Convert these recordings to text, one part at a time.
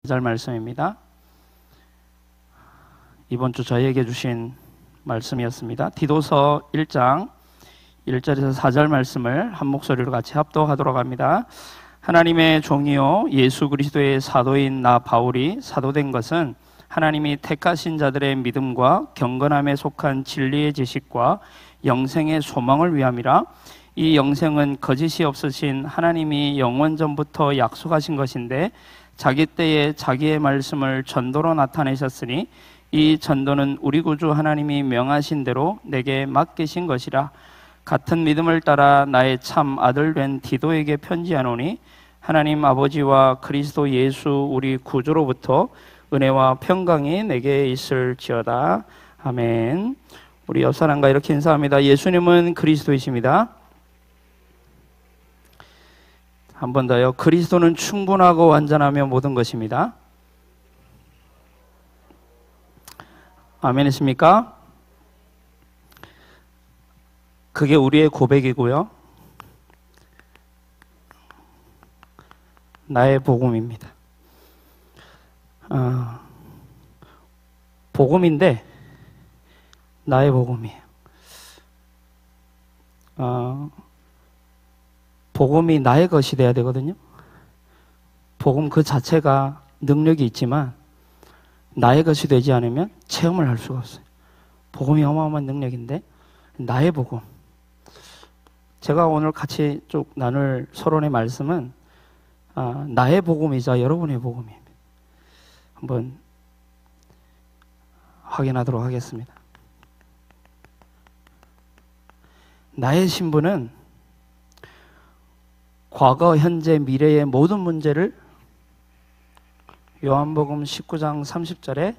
4절 말씀입니다. 이번 주 저희에게 주신 말씀이었습니다. 디도서 1장 1절에서 4절 말씀을 한 목소리로 같이 합독하도록 합니다. 하나님의 종이요 예수 그리스도의 사도인 나 바울이 사도된 것은 하나님이 택하신 자들의 믿음과 경건함에 속한 진리의 지식과 영생의 소망을 위함이라. 이 영생은 거짓이 없으신 하나님이 영원 전부터 약속하신 것인데 자기 때에 자기의 말씀을 전도로 나타내셨으니 이 전도는 우리 구주 하나님이 명하신 대로 내게 맡기신 것이라. 같은 믿음을 따라 나의 참 아들 된 디도에게 편지하노니 하나님 아버지와 그리스도 예수 우리 구주로부터 은혜와 평강이 내게 있을지어다. 아멘. 우리 옆 사람과 이렇게 인사합니다. 예수님은 그리스도이십니다. 한 번 더요. 그리스도는 충분하고 완전하며 모든 것입니다. 아멘이십니까? 그게 우리의 고백이고요. 나의 복음입니다. 복음인데 나의 복음이에요. 복음이 나의 것이 돼야 되거든요. 복음 그 자체가 능력이 있지만 나의 것이 되지 않으면 체험을 할 수가 없어요. 복음이 어마어마한 능력인데 나의 복음. 제가 오늘 같이 쭉 나눌 서론의 말씀은 나의 복음이자 여러분의 복음입니다. 한번 확인하도록 하겠습니다. 나의 신분은 과거, 현재, 미래의 모든 문제를 요한복음 19장 30절에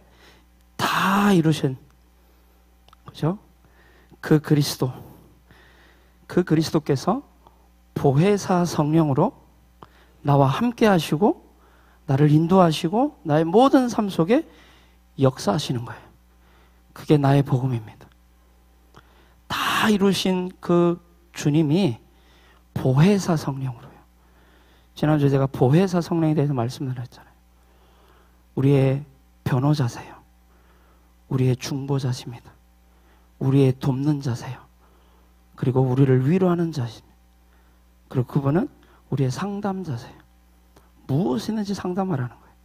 다 이루신, 그죠? 그 그리스도께서 보혜사 성령으로 나와 함께 하시고 나를 인도하시고 나의 모든 삶 속에 역사하시는 거예요. 그게 나의 복음입니다. 다 이루신 그 주님이 보혜사 성령으로요. 지난주에 제가 보혜사 성령에 대해서 말씀드렸잖아요. 우리의 변호자세요. 우리의 중보자십니다. 우리의 돕는 자세요. 그리고 우리를 위로하는 자십니다. 그리고 그분은 우리의 상담자세요. 무엇이든지 상담하라는 거예요.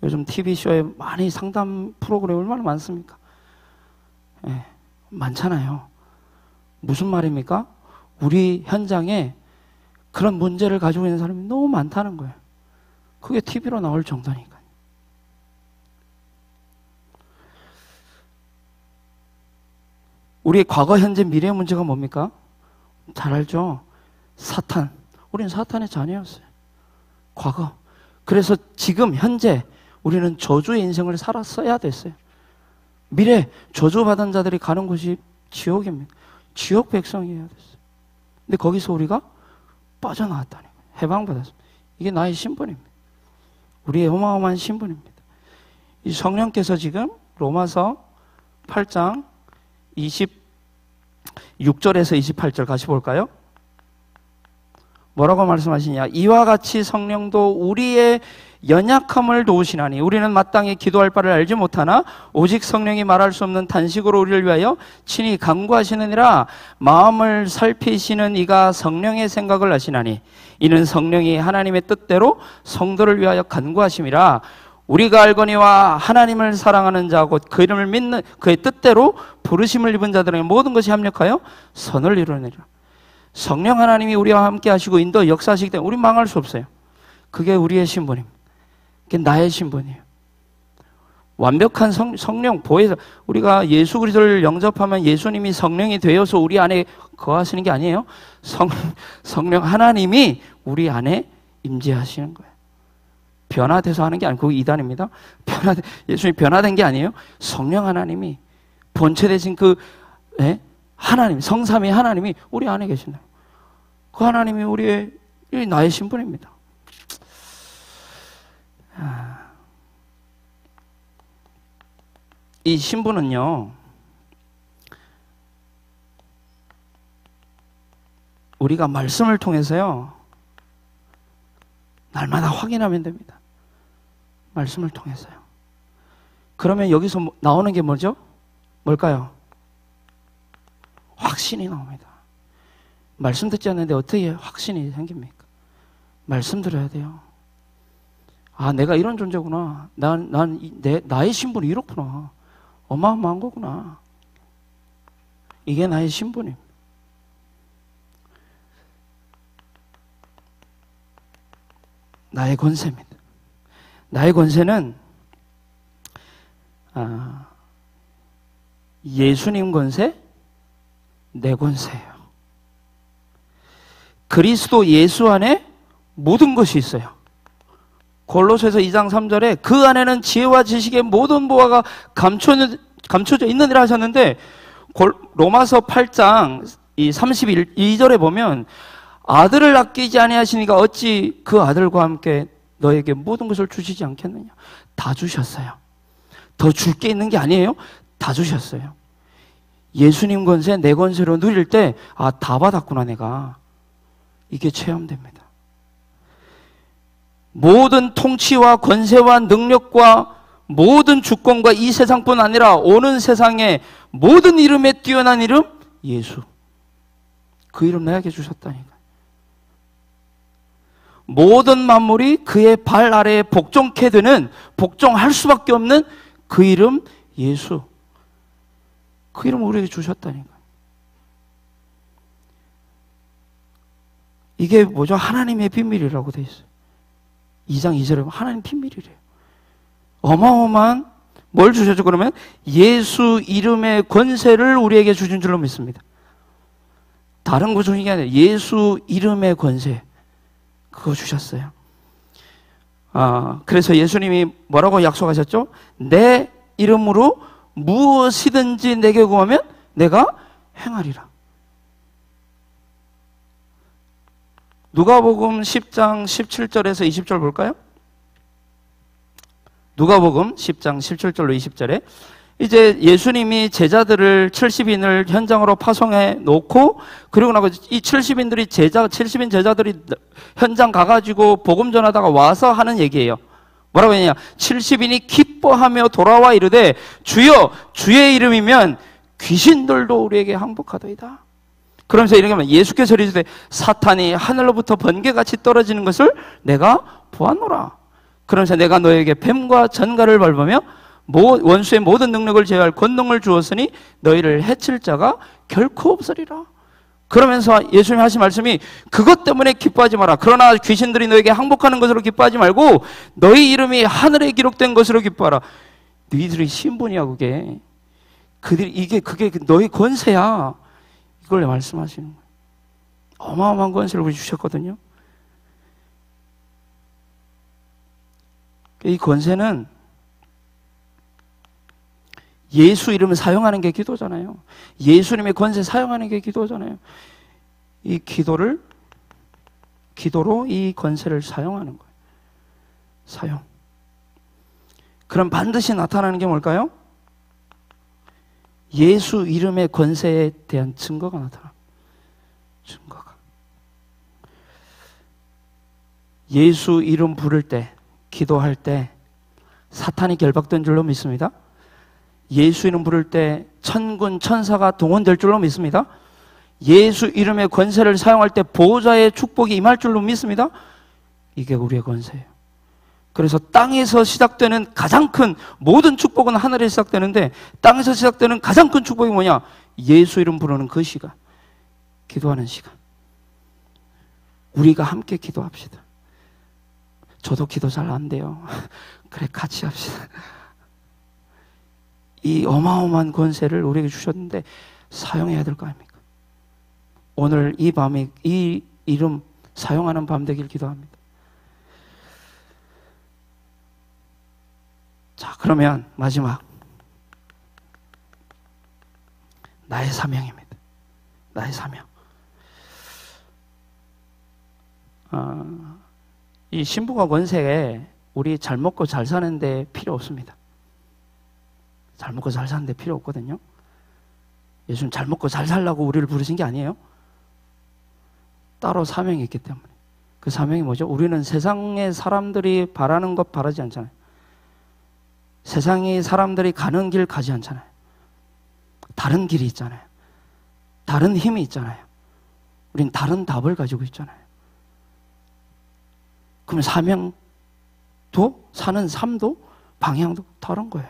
요즘 TV쇼에 많이 상담 프로그램 얼마나 많습니까? 예, 많잖아요. 무슨 말입니까? 우리 현장에 그런 문제를 가지고 있는 사람이 너무 많다는 거예요. 그게 TV로 나올 정도니까요. 우리의 과거, 현재, 미래의 문제가 뭡니까? 잘 알죠? 사탄. 우리는 사탄의 자녀였어요. 과거. 그래서 지금 현재 우리는 저주의 인생을 살았어야 됐어요. 미래 저주받은 자들이 가는 곳이 지옥입니다. 지옥 백성이어야 됐어요. 근데 거기서 우리가 빠져나왔다는 거예요. 해방받았습니다. 이게 나의 신분입니다. 우리의 어마어마한 신분입니다. 이 성령께서 지금 로마서 8장 26절에서 28절 같이 볼까요? 뭐라고 말씀하시냐? 이와 같이 성령도 우리의 연약함을 도우시나니 우리는 마땅히 기도할 바를 알지 못하나 오직 성령이 말할 수 없는 단식으로 우리를 위하여 친히 간구하시느니라. 마음을 살피시는 이가 성령의 생각을 아시나니 이는 성령이 하나님의 뜻대로 성도를 위하여 간구하심이라. 우리가 알거니와 하나님을 사랑하는 자 곧 그 이름을 믿는 그의 뜻대로 부르심을 입은 자들에게 모든 것이 합력하여 선을 이루느니라. 성령 하나님이 우리와 함께 하시고 인도 역사하시기 때문에 우린 망할 수 없어요. 그게 우리의 신분입니다. 그게 나의 신분이에요. 완벽한 성령 보혜사. 우리가 예수 그리스도를 영접하면 예수님이 성령이 되어서 우리 안에 거하시는 게 아니에요. 성령 하나님이 우리 안에 임재하시는 거예요. 변화돼서 하는 게 아니고 그거 이단입니다. 예수님이 변화된 게 아니에요. 성령 하나님이 본체되신 그 하나님, 성삼위 하나님이 우리 안에 계신다. 그 하나님이 우리의 나의 신분입니다. 이 신분은요, 우리가 말씀을 통해서요, 날마다 확인하면 됩니다. 말씀을 통해서요. 그러면 여기서 나오는 게 뭐죠? 뭘까요? 확신이 나옵니다. 말씀 듣지 않는데 어떻게 확신이 생깁니까? 말씀 들어야 돼요. 아, 내가 이런 존재구나. 나의 신분이 이렇구나. 어마어마한 거구나. 이게 나의 신분입니다. 나의 권세입니다. 나의 권세는 예수님 권세, 내 권세예요. 그리스도 예수 안에 모든 것이 있어요. 골로새서 2장 3절에 그 안에는 지혜와 지식의 모든 보화가 감춰져 있느니라 하셨는데, 로마서 8장 32절에 보면 아들을 아끼지 아니하시니까 어찌 그 아들과 함께 너에게 모든 것을 주시지 않겠느냐. 다 주셨어요. 더 줄 게 있는 게 아니에요. 다 주셨어요. 예수님 권세, 내 권세로 누릴 때 다 받았구나 내가. 이게 체험됩니다. 모든 통치와 권세와 능력과 모든 주권과 이 세상뿐 아니라 오는 세상의 모든 이름에 뛰어난 이름 예수. 그 이름 나에게 주셨다니까. 모든 만물이 그의 발 아래에 복종케 되는, 복종할 수밖에 없는 그 이름 예수. 그 이름 우리에게 주셨다니까. 이게 뭐죠? 하나님의 비밀이라고 돼 있어요. 2장 2절에 보면 하나님 비밀이래요. 어마어마한 뭘 주셨죠? 그러면 예수 이름의 권세를 우리에게 주신 줄로 믿습니다. 다른 거 주신 게 아니라 예수 이름의 권세, 그거 주셨어요. 그래서 예수님이 뭐라고 약속하셨죠? 내 이름으로 무엇이든지 내게 구하면 내가 행하리라. 누가복음 10장 17절에서 20절 볼까요? 누가복음 10장 17절로 20절에 이제 예수님이 제자들을 70인을 현장으로 파송해 놓고, 그리고 나서 이 70인 제자들이 현장 가가지고 복음 전하다가 와서 하는 얘기예요. 뭐라고 했냐? 70인이 기뻐하며 돌아와 이르되 주여 주의 이름이면 귀신들도 우리에게 항복하더이다. 그러면서 이렇게 하면 예수께서 이르시되 사탄이 하늘로부터 번개같이 떨어지는 것을 내가 보았노라. 그러면서 내가 너에게 뱀과 전갈을 밟으며 원수의 모든 능력을 제어할 권능을 주었으니 너희를 해칠 자가 결코 없으리라. 그러면서 예수님이 하신 말씀이 그것 때문에 기뻐하지 마라. 그러나 귀신들이 너에게 항복하는 것으로 기뻐하지 말고 너희 이름이 하늘에 기록된 것으로 기뻐하라. 너희들의 신분이야 그게. 그게 너희 권세야. 이걸 말씀하시는 거예요. 어마어마한 권세를 우리 주셨거든요. 이 권세는 예수 이름을 사용하는 게 기도잖아요. 예수님의 권세 사용하는 게 기도잖아요. 이 기도로 이 권세를 사용하는 거예요. 사용. 그럼 반드시 나타나는 게 뭘까요? 예수 이름의 권세에 대한 증거가 나타납니다. 증거가. 예수 이름 부를 때, 기도할 때 사탄이 결박된 줄로 믿습니다. 예수 이름 부를 때 천군 천사가 동원될 줄로 믿습니다. 예수 이름의 권세를 사용할 때 보호자의 축복이 임할 줄로 믿습니다. 이게 우리의 권세예요. 그래서 땅에서 시작되는 가장 큰 모든 축복은 하늘에 시작되는데, 땅에서 시작되는 가장 큰 축복이 뭐냐? 예수 이름 부르는 그 시간, 기도하는 시간. 우리가 함께 기도합시다. 저도 기도 잘 안 돼요. 그래, 같이 합시다. 이 어마어마한 권세를 우리에게 주셨는데 사용해야 될 거 아닙니까? 오늘 이 밤이 이 이름 사용하는 밤 되길 기도합니다. 자, 그러면 마지막 나의 사명입니다. 나의 사명. 이 신부가 권세에 우리 잘 먹고 잘 사는데 필요 없습니다. 잘 먹고 잘 사는데 필요 없거든요. 예수님 잘 먹고 잘 살라고 우리를 부르신 게 아니에요. 따로 사명이 있기 때문에. 그 사명이 뭐죠? 우리는 세상의 사람들이 바라는 것 바라지 않잖아요. 세상이 사람들이 가는 길 가지 않잖아요. 다른 길이 있잖아요. 다른 힘이 있잖아요. 우린 다른 답을 가지고 있잖아요. 그럼 사명도, 사는 삶도, 방향도 다른 거예요.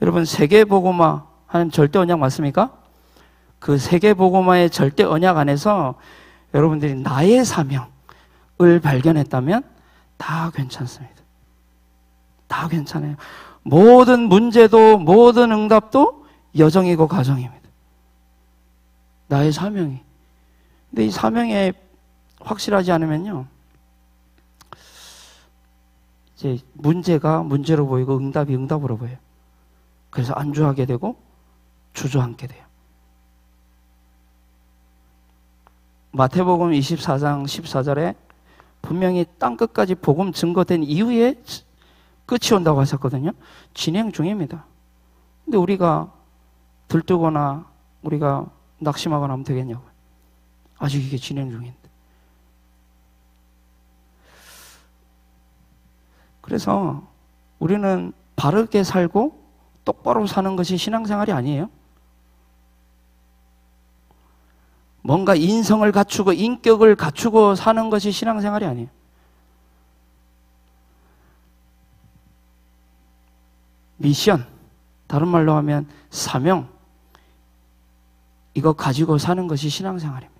여러분, 세계복음화 하는 절대 언약 맞습니까? 그 세계복음화의 절대 언약 안에서 여러분들이 나의 사명을 발견했다면 다 괜찮습니다. 다 괜찮아요. 모든 문제도, 모든 응답도 여정이고 과정입니다. 나의 사명이. 근데 이 사명에 확실하지 않으면요, 이제 문제가 문제로 보이고 응답이 응답으로 보여요. 그래서 안주하게 되고 주저앉게 돼요. 마태복음 24장 14절에 분명히 땅끝까지 복음 증거된 이후에 끝이 온다고 하셨거든요. 진행 중입니다. 근데 우리가 들뜨거나 우리가 낙심하거나 하면 되겠냐고요. 아직 이게 진행 중인데. 그래서 우리는 바르게 살고 똑바로 사는 것이 신앙생활이 아니에요. 뭔가 인성을 갖추고 인격을 갖추고 사는 것이 신앙생활이 아니에요. 미션, 다른 말로 하면 사명, 이거 가지고 사는 것이 신앙생활입니다.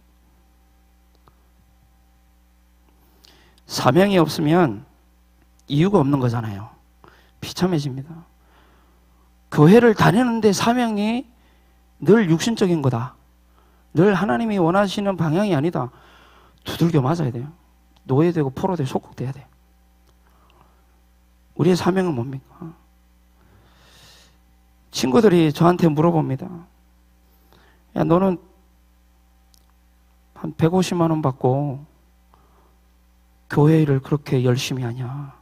사명이 없으면 이유가 없는 거잖아요. 비참해집니다. 교회를 다니는데 사명이 늘 육신적인 거다. 늘 하나님이 원하시는 방향이 아니다. 두들겨 맞아야 돼요. 노예되고 포로되고 속국돼야 돼요. 우리의 사명은 뭡니까? 친구들이 저한테 물어봅니다. 야, 너는 한 150만 원 받고 교회 일을 그렇게 열심히 하냐?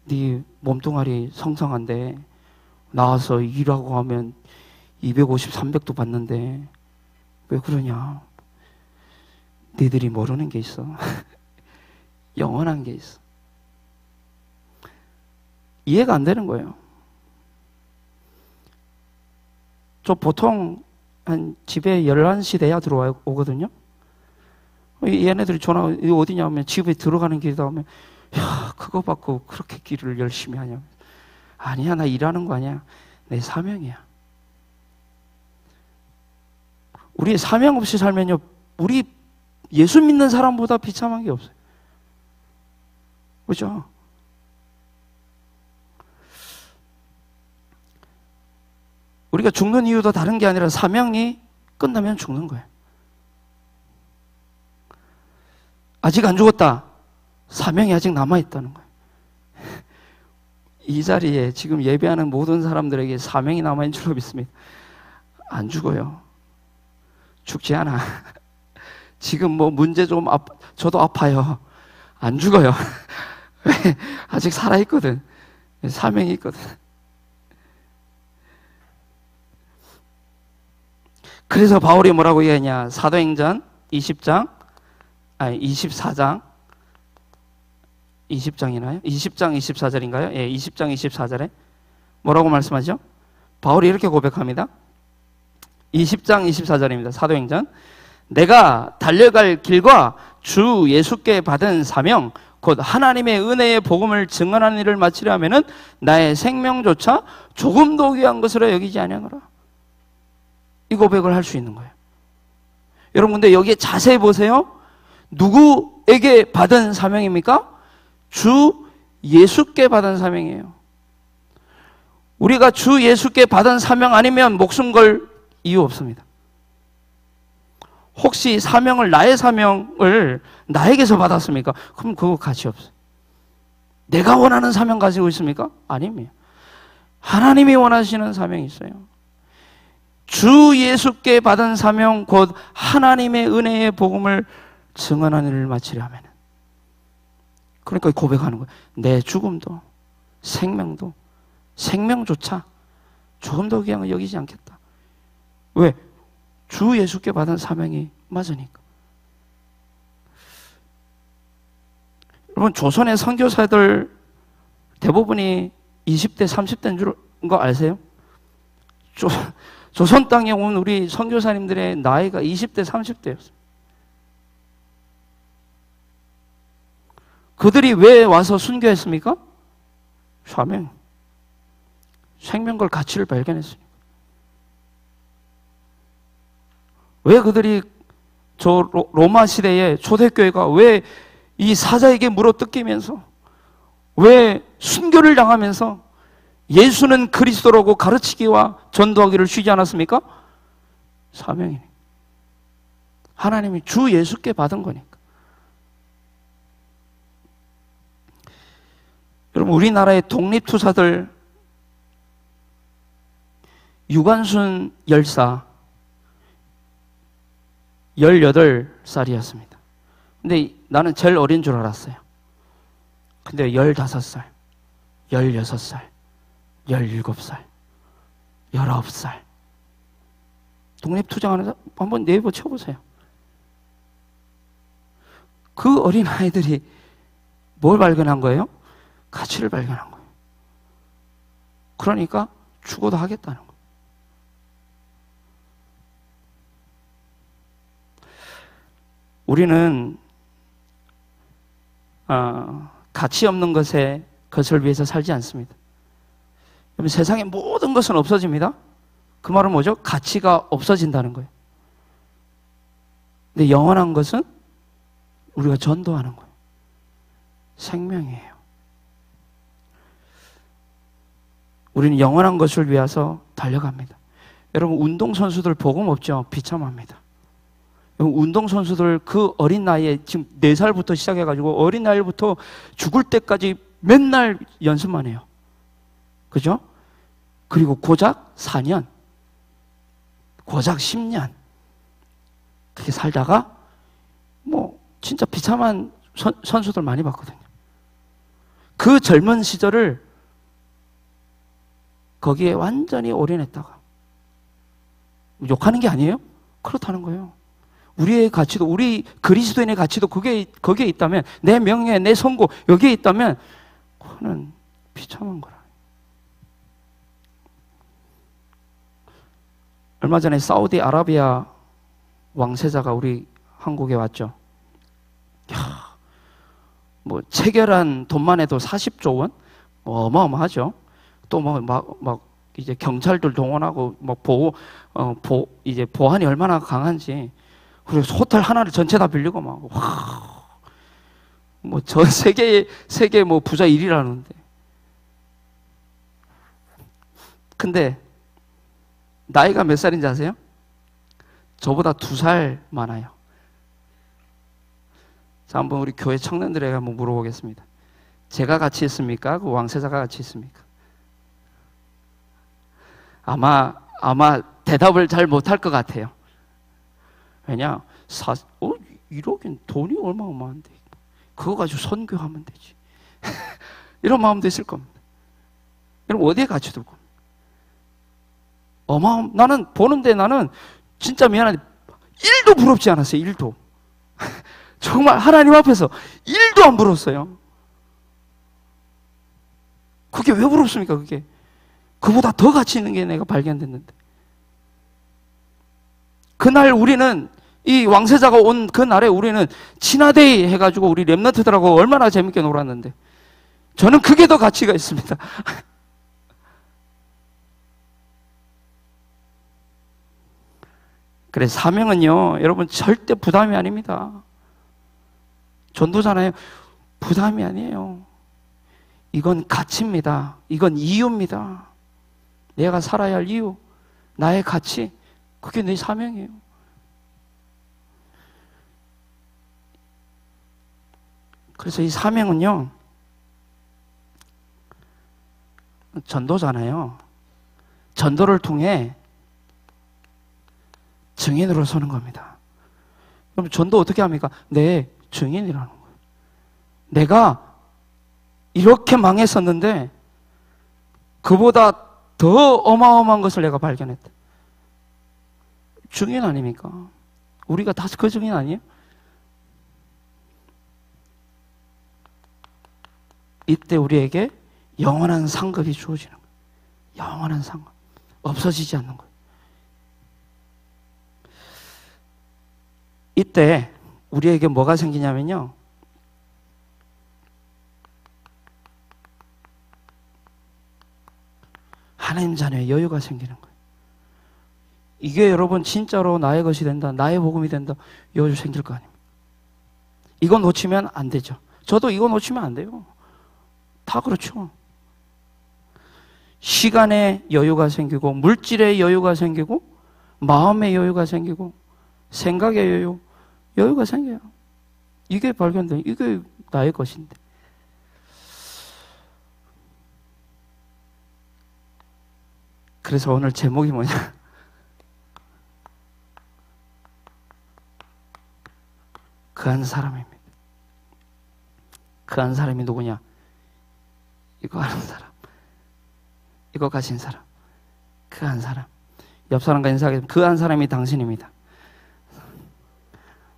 네 몸뚱아리 성성한데 나와서 일하고 하면 250, 300도 받는데 왜 그러냐? 니들이 모르는 게 있어. 영원한 게 있어. 이해가 안 되는 거예요. 저 보통 한 집에 11시 돼야 들어오거든요. 얘네들이 전화, 이거 어디냐 하면 집에 들어가는 길이다 하면, 야, 그거 받고 그렇게 길을 열심히 하냐. 아니야, 나 일하는 거 아니야. 내 사명이야. 우리 사명 없이 살면요, 우리 예수 믿는 사람보다 비참한 게 없어요. 그렇죠? 우리가 죽는 이유도 다른 게 아니라 사명이 끝나면 죽는 거예요. 아직 안 죽었다. 사명이 아직 남아있다는 거예요. 이 자리에 지금 예배하는 모든 사람들에게 사명이 남아있는 줄로 믿습니다. 안 죽어요. 죽지 않아. 지금 뭐 문제 좀 저도 아파요. 안 죽어요. 아직 살아있거든. 사명이 있거든. 그래서 바울이 뭐라고 얘기하냐? 사도행전 24장 20장이나요? 20장 24절인가요? 예, 20장 24절에 뭐라고 말씀하죠? 바울이 이렇게 고백합니다. 20장 24절입니다. 사도행전. 내가 달려갈 길과 주 예수께 받은 사명 곧 하나님의 은혜의 복음을 증언하는 일을 마치려 하면은 나의 생명조차 조금도 귀한 것으로 여기지 아니하노라. 이 고백을 할 수 있는 거예요. 여러분, 근데 여기에 자세히 보세요. 누구에게 받은 사명입니까? 주 예수께 받은 사명이에요. 우리가 주 예수께 받은 사명 아니면 목숨 걸 이유 없습니다. 혹시 사명을, 나의 사명을 나에게서 받았습니까? 그럼 그거 가치 없어요. 내가 원하는 사명 가지고 있습니까? 아닙니다. 하나님이 원하시는 사명이 있어요. 주 예수께 받은 사명 곧 하나님의 은혜의 복음을 증언하는 일을 마치려 하면, 그러니까 고백하는 거예요. 내 죽음도 생명도 생명조차 조금도 귀한 걸 여기지 않겠다. 왜? 주 예수께 받은 사명이 맞으니까. 여러분, 조선의 선교사들 대부분이 20대, 30대인 줄 거 아세요? 조선 땅에 온 우리 선교사님들의 나이가 20대, 30대였어요. 그들이 왜 와서 순교했습니까? 사명. 생명과 가치를 발견했으니까. 왜 그들이 저 로마 시대의 초대교회가 왜 이 사자에게 물어뜯기면서 왜 순교를 당하면서 예수는 그리스도라고 가르치기와 전도하기를 쉬지 않았습니까? 사명이니. 하나님이 주 예수께 받은 거니까. 여러분, 우리나라의 독립투사들 유관순 열사 18살이었습니다. 근데 나는 제일 어린 줄 알았어요. 근데 15살, 16살, 17살, 19살. 독립투쟁하는 사람 한번 네이버 쳐보세요. 그 어린아이들이 뭘 발견한 거예요? 가치를 발견한 거예요. 그러니까 죽어도 하겠다는 거예요. 우리는 가치 없는 것을 위해서 살지 않습니다. 여러분, 세상의 모든 것은 없어집니다. 그 말은 뭐죠? 가치가 없어진다는 거예요. 근데 영원한 것은 우리가 전도하는 거예요. 생명이에요. 우리는 영원한 것을 위해서 달려갑니다. 여러분, 운동선수들 복음 없죠? 비참합니다. 운동선수들 그 어린 나이에 지금 4살부터 시작해가지고 어린 나이부터 죽을 때까지 맨날 연습만 해요. 그죠? 그리고 고작 4년, 고작 10년 그렇게 살다가 뭐 진짜 비참한 선수들 많이 봤거든요. 그 젊은 시절을 거기에 완전히 올인했다가, 욕하는 게 아니에요? 그렇다는 거예요. 우리의 가치도, 우리 그리스도인의 가치도 거기에 있다면, 내 명예, 내 선고 여기에 있다면 그거는 비참한 거라. 얼마 전에 사우디아라비아 왕세자가 우리 한국에 왔죠. 뭐 체결한 돈만 해도 40조 원? 어마어마하죠. 또 막 이제 경찰들 동원하고 막 이제 보안이 얼마나 강한지. 그리고 호텔 하나를 전체 다 빌리고 막, 뭐 전 세계 뭐 부자 1위라는데. 근데 나이가 몇 살인지 아세요? 저보다 2살 많아요. 자, 한번 우리 교회 청년들에게 한번 물어보겠습니다. 제가 같이 있습니까? 그 왕세자가 같이 있습니까? 아마 대답을 잘 못할 것 같아요. 왜냐? 1억엔 돈이 얼마만한데 그거 가지고 선교하면 되지. 이런 마음도 있을 겁니다. 여러분, 어디에 가치 두고? 나는 보는데 나는 진짜 미안한데 1도 부럽지 않았어요. 1도. 정말 하나님 앞에서 1도 안 부러웠어요. 그게 왜 부럽습니까? 그게 그보다 더 가치 있는 게 내가 발견됐는데. 그날 우리는, 이 왕세자가 온 그날에 우리는 친화데이 해가지고 우리 랩런트들하고 얼마나 재밌게 놀았는데, 저는 그게 더 가치가 있습니다. 그래, 사명은요, 여러분, 절대 부담이 아닙니다. 전도잖아요. 부담이 아니에요. 이건 가치입니다. 이건 이유입니다. 내가 살아야 할 이유, 나의 가치, 그게 내 사명이에요. 그래서 이 사명은요, 전도잖아요. 전도를 통해 증인으로 서는 겁니다. 그럼 전도 어떻게 합니까? 내 증인이라는 거예요. 내가 이렇게 망했었는데 그보다 더 어마어마한 것을 내가 발견했다. 증인 아닙니까? 우리가 다 그 증인 아니에요? 이때 우리에게 영원한 상급이 주어지는 거예요. 영원한 상급. 없어지지 않는 거예요. 이때 우리에게 뭐가 생기냐면요, 하나님 자녀의 여유가 생기는 거예요. 이게 여러분 진짜로 나의 것이 된다, 나의 복음이 된다, 여유 생길 거 아닙니까? 이거 놓치면 안 되죠. 저도 이거 놓치면 안 돼요. 다 그렇죠. 시간의 여유가 생기고, 물질의 여유가 생기고, 마음의 여유가 생기고, 생각의 여유가 생겨요. 이게 발견돼. 이게 나의 것인데. 그래서 오늘 제목이 뭐냐? 그 한 사람입니다. 그 한 사람이 누구냐? 이거 아는 사람, 이거 가진 사람, 그 한 사람. 옆 사람과 인사하게 그 한 사람이 당신입니다.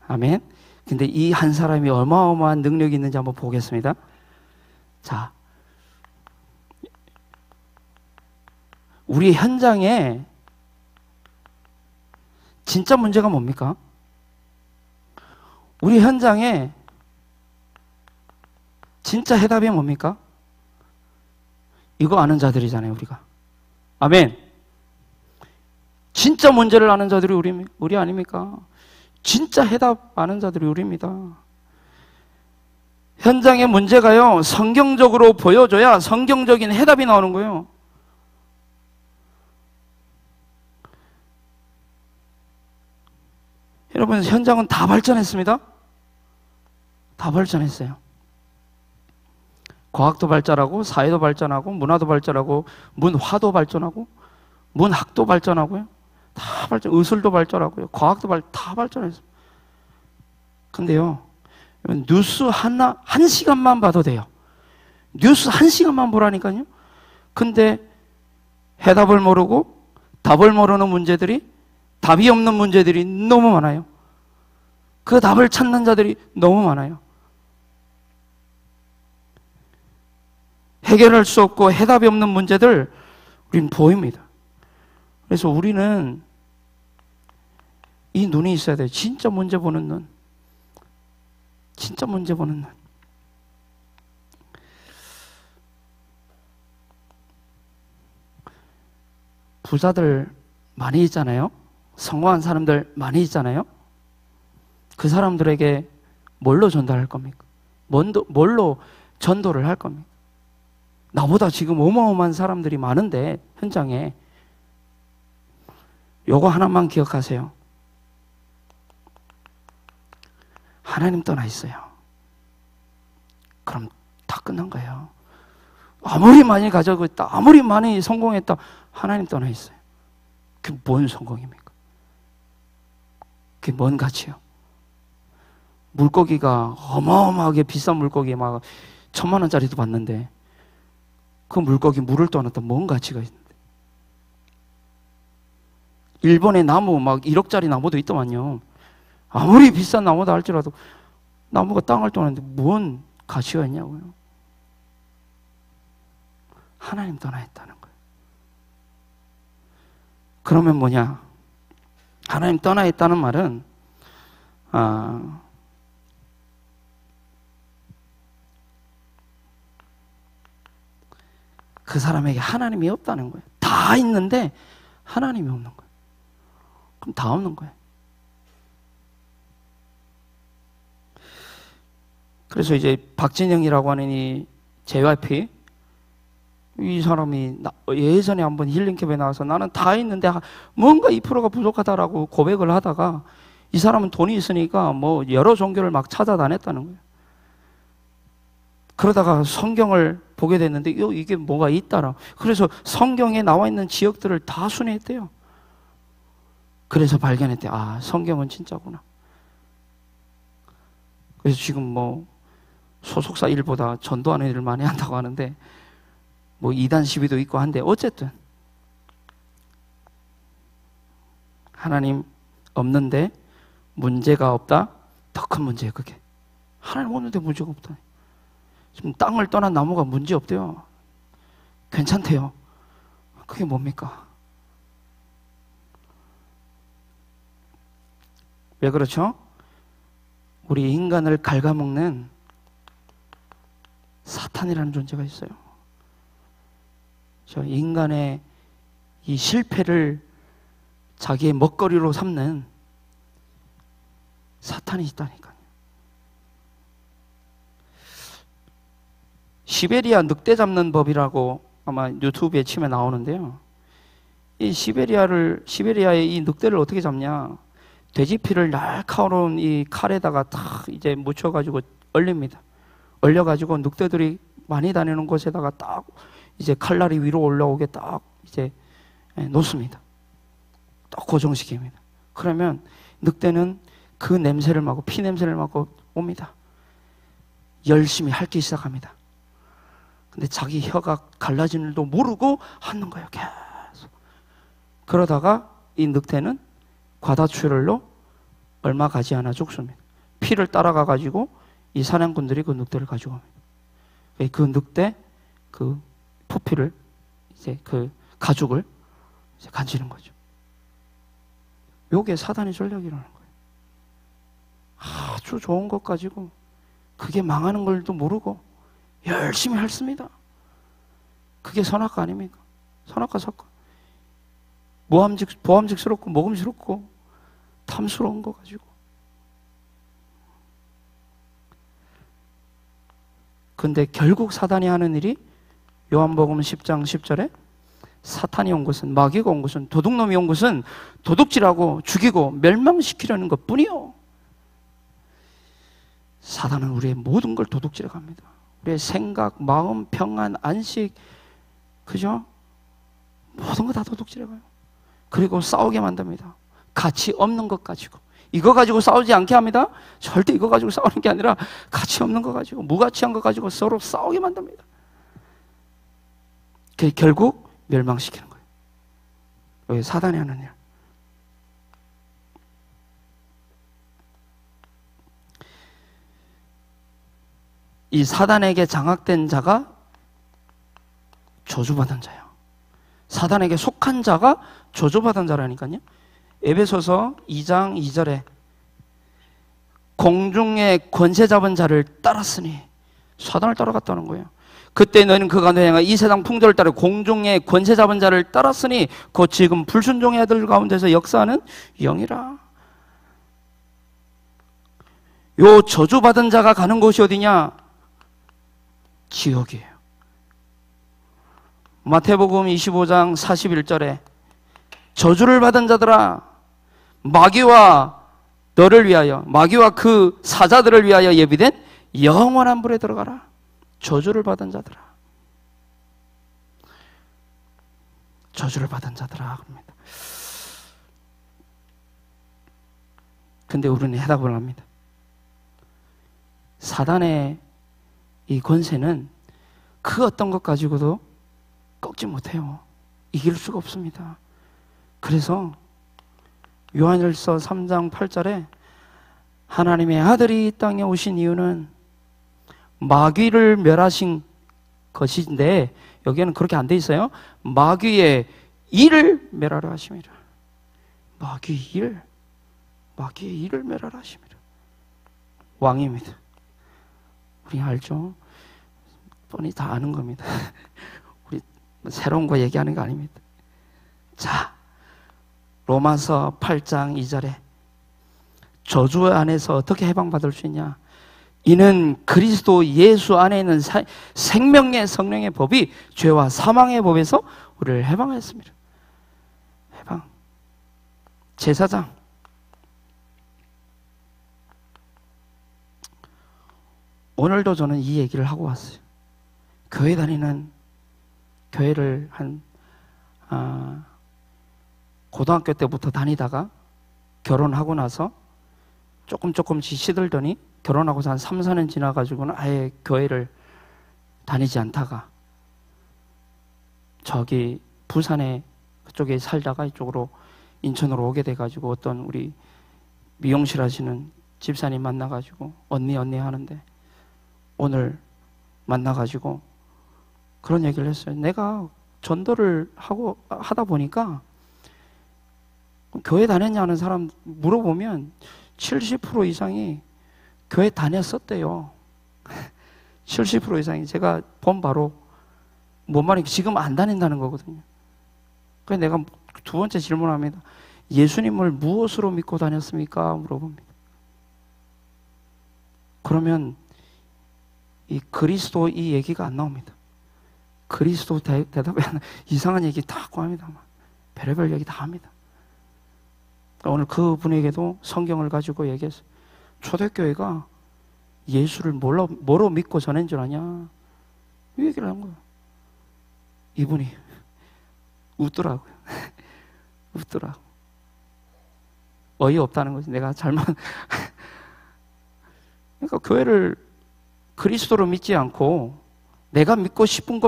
아멘. 근데 이 한 사람이 어마어마한 능력이 있는지 한번 보겠습니다. 자, 우리 현장에 진짜 문제가 뭡니까? 우리 현장에 진짜 해답이 뭡니까? 이거 아는 자들이잖아요, 우리가. 아멘. 진짜 문제를 아는 자들이 우리 아닙니까? 진짜 해답 아는 자들이 우리입니다. 현장의 문제가요, 성경적으로 보여줘야 성경적인 해답이 나오는 거예요. 여러분, 현장은 다 발전했습니다. 다 발전했어요. 과학도 발전하고, 사회도 발전하고, 문화도 발전하고, 문화도 발전하고, 문학도 발전하고요. 다 발전, 의술도 발전하고요. 과학도 다 발전했어요. 근데요, 뉴스 한 시간만 봐도 돼요. 뉴스 한 시간만 보라니까요. 근데 해답을 모르고 답을 모르는 문제들이, 답이 없는 문제들이 너무 많아요. 그 답을 찾는 자들이 너무 많아요. 해결할 수 없고 해답이 없는 문제들 우리는 보입니다. 그래서 우리는 이 눈이 있어야 돼요. 진짜 문제 보는 눈. 진짜 문제 보는 눈. 부자들 많이 있잖아요. 성공한 사람들 많이 있잖아요. 그 사람들에게 뭘로 전달할 겁니까? 뭘로 전도를 할 겁니까? 나보다 지금 어마어마한 사람들이 많은데 현장에 요거 하나만 기억하세요. 하나님 떠나 있어요. 그럼 다 끝난 거예요. 아무리 많이 가지고 있다, 아무리 많이 성공했다, 하나님 떠나 있어요. 그게 뭔 성공입니까? 그게 뭔 가치요? 물고기가 어마어마하게 비싼 물고기 막 1,000만 원짜리도 봤는데 그 물고기 물을 떠났다 뭔 가치가 있는데. 일본의 나무 막 1억짜리 나무도 있더만요. 아무리 비싼 나무다 할지라도 나무가 땅을 떠났는데 뭔 가치가 있냐고요. 하나님 떠나 있다는 거예요. 그러면 뭐냐? 하나님 떠나 있다는 말은 그 사람에게 하나님이 없다는 거예요. 다 있는데 하나님이 없는 거예요. 그럼 다 없는 거예요. 그래서 이제 박진영이라고 하는 이 JYP, 이 사람이 예전에 한번 힐링캠프에 나와서 나는 다 있는데 뭔가 2%가 부족하다라고 고백을 하다가 이 사람은 돈이 있으니까 뭐 여러 종교를 막 찾아다녔다는 거예요. 그러다가 성경을 보게 됐는데 이게 뭐가 있다라. 그래서 성경에 나와 있는 지역들을 다 순회했대요. 그래서 발견했대. 아, 성경은 진짜구나. 그래서 지금 뭐 소속사 일보다 전도하는 일을 많이 한다고 하는데 뭐 이단 시비도 있고 한데 어쨌든 하나님 없는데 문제가 없다? 더 큰 문제예요. 그게 하나님 없는데 문제가 없다. 지금 땅을 떠난 나무가 문제 없대요. 괜찮대요. 그게 뭡니까? 왜 그렇죠? 우리 인간을 갉아먹는 사탄이라는 존재가 있어요. 저 인간의 이 실패를 자기의 먹거리로 삼는 사탄이 있다니까요. 시베리아 늑대 잡는 법이라고 아마 유튜브에 치면 나오는데요. 이 시베리아의 이 늑대를 어떻게 잡냐? 돼지 피를 날카로운 이 칼에다가 탁 이제 묻혀가지고 얼립니다. 얼려가지고 늑대들이 많이 다니는 곳에다가 딱 이제 칼날이 위로 올라오게 딱 이제 놓습니다. 딱 고정시킵니다. 그러면 늑대는 그 냄새를 맡고 피 냄새를 맡고 옵니다. 열심히 핥기 시작합니다. 근데 자기 혀가 갈라지는 줄도 모르고 핥는 거예요. 계속. 그러다가 이 늑대는 과다출혈로 얼마 가지 않아 죽습니다. 피를 따라가 가지고 이 사냥꾼들이 그 늑대를 가지고 옵니다. 그 늑대 그 포피를 이제 그 가죽을 이제 간지는 거죠. 요게 사단의 전략이라는 거예요. 아주 좋은 것 가지고 그게 망하는 걸도 모르고 열심히 핥습니다. 그게 선악과 아닙니까? 선악과 사건. 보암직스럽고 먹음직스럽고 탐스러운 거 가지고. 근데 결국 사단이 하는 일이 요한복음 10장 10절에 사탄이 온 것은, 마귀가 온 것은, 도둑놈이 온 것은 도둑질하고 죽이고 멸망시키려는 것 뿐이요. 사단은 우리의 모든 걸 도둑질해 갑니다. 우리의 생각, 마음, 평안, 안식, 그죠? 모든 거 다 도둑질해 가요. 그리고 싸우게 만듭니다. 가치 없는 것 가지고. 이거 가지고 싸우지 않게 합니다. 절대 이거 가지고 싸우는 게 아니라 가치 없는 거 가지고, 무가치한 거 가지고 서로 싸우게 만듭니다. 결국 멸망시키는 거예요. 여기 사단이 하는 일. 이 사단에게 장악된 자가 저주받은 자예요. 사단에게 속한 자가 저주받은 자라니까요. 에베소서 2장 2절에 공중의 권세 잡은 자를 따랐으니, 사단을 따라갔다는 거예요. 그때 너희는 그가 행한 이 세상 풍조를 따라 공중의 권세 잡은 자를 따랐으니 곧 지금 불순종의 아들 가운데서 역사하는 영이라. 요 저주받은 자가 가는 곳이 어디냐? 지옥이에요. 마태복음 25장 41절에 저주를 받은 자들아, 마귀와 너를 위하여, 마귀와 그 사자들을 위하여 예비된 영원한 불에 들어가라. 저주를 받은 자들아, 저주를 받은 자들아 합니다. 근데 우리는 해답을 합니다. 사단의 이 권세는 그 어떤 것 가지고도 꺾지 못해요. 이길 수가 없습니다. 그래서 요한일서 3장 8절에 하나님의 아들이 이 땅에 오신 이유는 마귀를 멸하신 것인데, 여기에는 그렇게 안 돼 있어요. 마귀의 일을 멸하려 하심이라. 마귀의 일을 멸하려 하심이라. 왕입니다. 우리 알죠? 뻔히 다 아는 겁니다. 우리 새로운 거 얘기하는 거 아닙니다. 자, 로마서 8장 2절에 저주 안에서 어떻게 해방받을 수 있냐? 이는 그리스도 예수 안에 있는 생명의 성령의 법이 죄와 사망의 법에서 우리를 해방했습니다. 해방. 제사장. 오늘도 저는 이 얘기를 하고 왔어요. 교회 다니는, 교회를 고등학교 때부터 다니다가 결혼하고 나서 조금씩 시들더니 결혼하고서 한 3, 4년 지나가지고는 아예 교회를 다니지 않다가 저기 부산에 그쪽에 살다가 이쪽으로 인천으로 오게 돼가지고 어떤 우리 미용실 하시는 집사님 만나가지고 언니 하는데 오늘 만나가지고 그런 얘기를 했어요. 내가 전도를 하다 보니까 교회 다녔냐는 사람 물어보면 70% 이상이 교회 다녔었대요. 70% 이상이. 제가 본 바로 뭔 말인지 지금 안 다닌다는 거거든요. 그래서 내가 두 번째 질문합니다. 예수님을 무엇으로 믿고 다녔습니까? 물어봅니다. 그러면 이 그리스도 이 얘기가 안 나옵니다. 그리스도 대답에 이상한 얘기 다 하고 합니다. 별의별 얘기 다 합니다. 오늘 그분에게도 성경을 가지고 얘기했어요. 초대교회가 예수를 뭐로 믿고 전한 줄 아냐? 이 얘기를 한 거예요. 이분이 웃더라고요. 웃더라고. 어이없다는 거지. 내가 잘못. 그러니까 교회를 그리스도로 믿지 않고 내가 믿고 싶은 거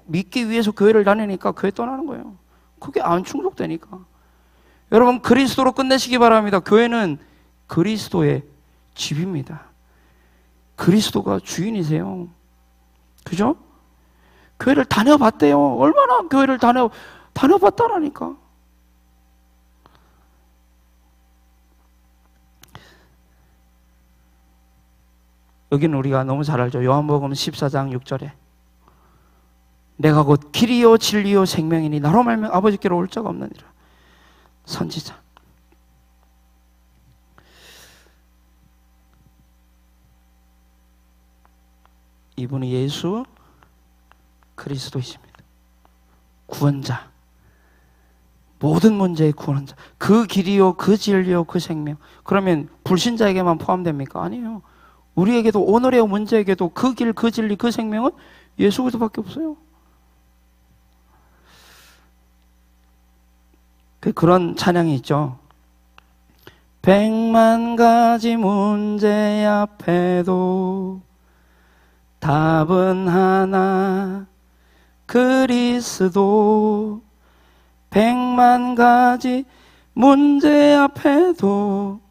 믿기 위해서 교회를 다니니까 교회 떠나는 거예요. 그게 안 충족되니까. 여러분, 그리스도로 끝내시기 바랍니다. 교회는 그리스도의 집입니다. 그리스도가 주인이세요. 그죠? 교회를 다녀봤대요. 얼마나 교회를 다녀봤다라니까. 여기는 우리가 너무 잘 알죠. 요한복음 14장 6절에 내가 곧 길이요 진리요 생명이니 나로 말면 아버지께로 올 자가 없느니라. 선지자. 이분이 예수 그리스도이십니다. 구원자. 모든 문제의 구원자. 그 길이요 그 진리요 그 생명. 그러면 불신자에게만 포함됩니까? 아니에요. 우리에게도 오늘의 문제에게도 그 길, 그 진리, 그 생명은 예수 그리스도밖에 없어요. 그런 찬양이 있죠. 100만 가지 문제 앞에도 답은 하나 그리스도. 100만 가지 문제 앞에도